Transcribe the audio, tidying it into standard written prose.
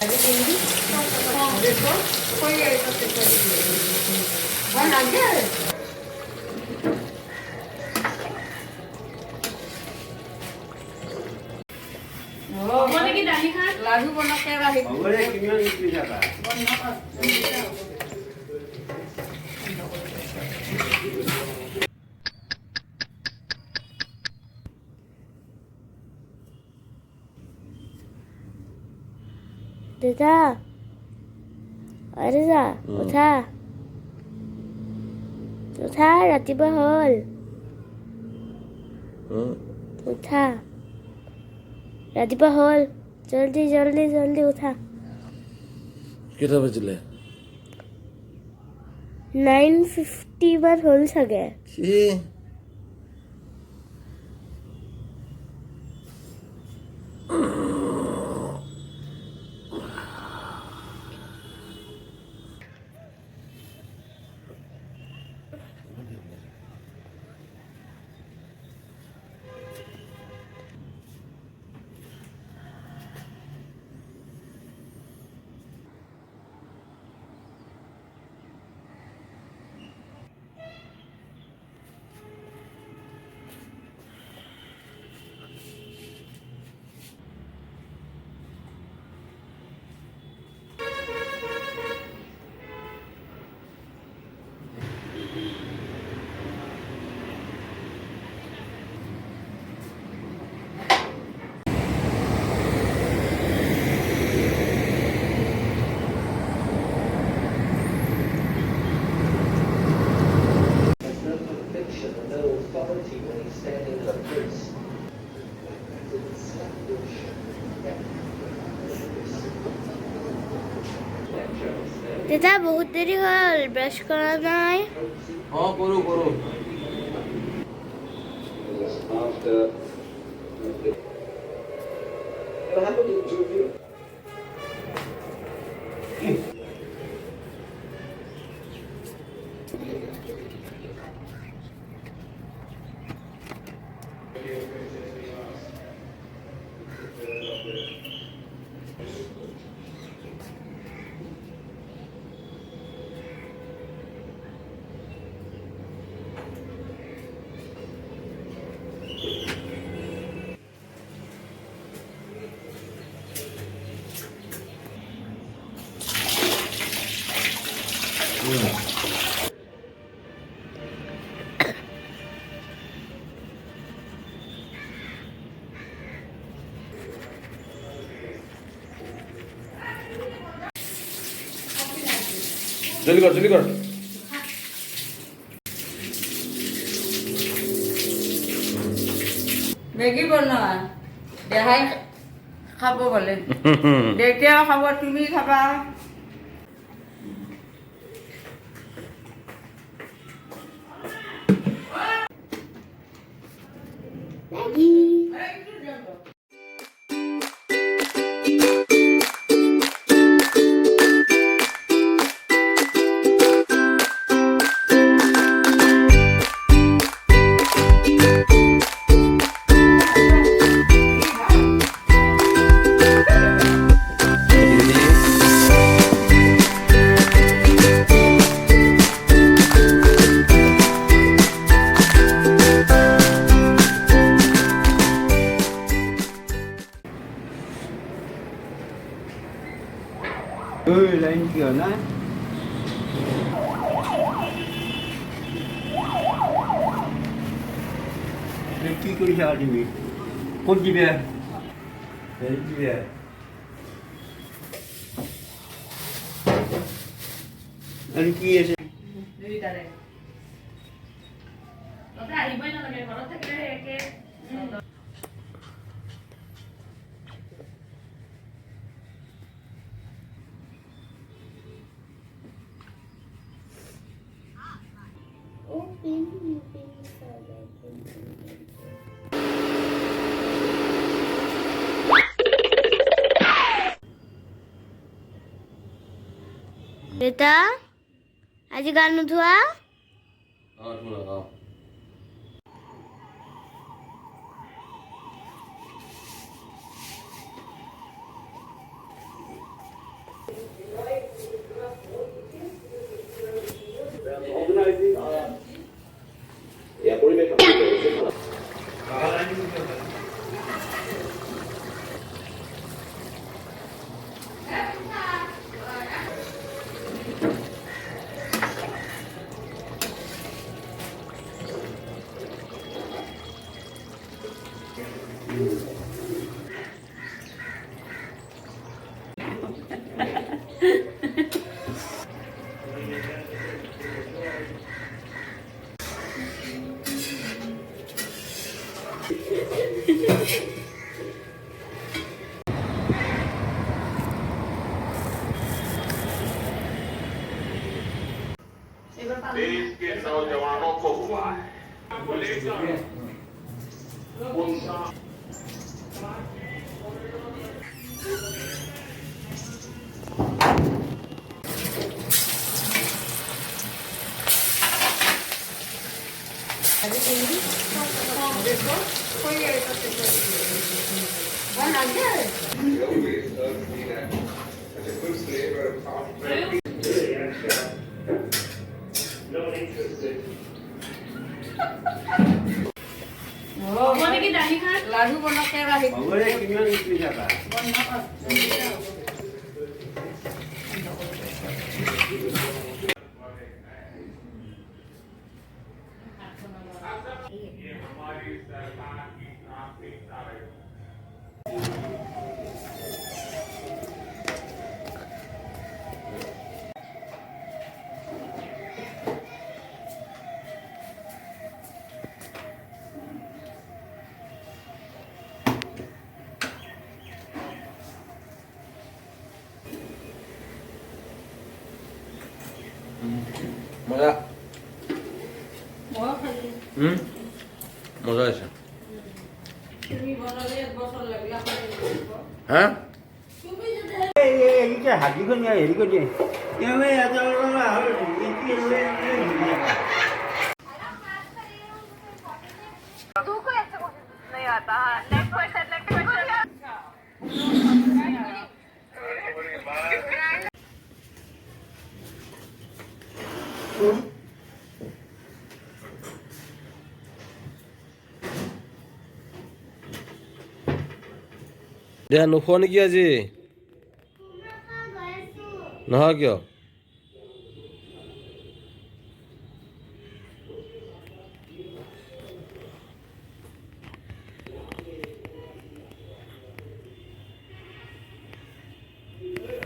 लाडू बना के रही Dada, Arisa, উঠা উঠা ৰাতিপুৱা হ'ল উঠা ৰাতিপুৱা হ'ল জলদি জলদি জলদি উঠা কেইটা বাজিলে 9:50 মান হ'ল চাগে কি Dada, বহুত দেৰি হ'ল ব্ৰাছ কৰা নাই কৰো জলদি কর মেগী বনোৱা দেহাই খাব বলে দেউতাও খাব তুমি খাবা লাইন কি হয় না কি কৰিছা তুমি ক'ত দিবে আৰু কি আছে দুইটাৰে ততে আহিবই নালাগে ঘৰত থাকিলে একে Dada, আজি গান নোধোৱা देश के नौजवानों को हुआ है उनका লাডু বনাকে ৰাখি খবৰে কিমান ইস্পি থাকা ये हमारी सरकार की प्राथमिकता है মজা মই খালি মজা আছে তুমি বনালে 1 বছৰ লাগিলা হা তুমি যদি এইটা হাজিখন হেৰি কৰি দিয়ে এওঁৱে এটা দিয়া নোখোৱা নেকি আজি নহয় কিয়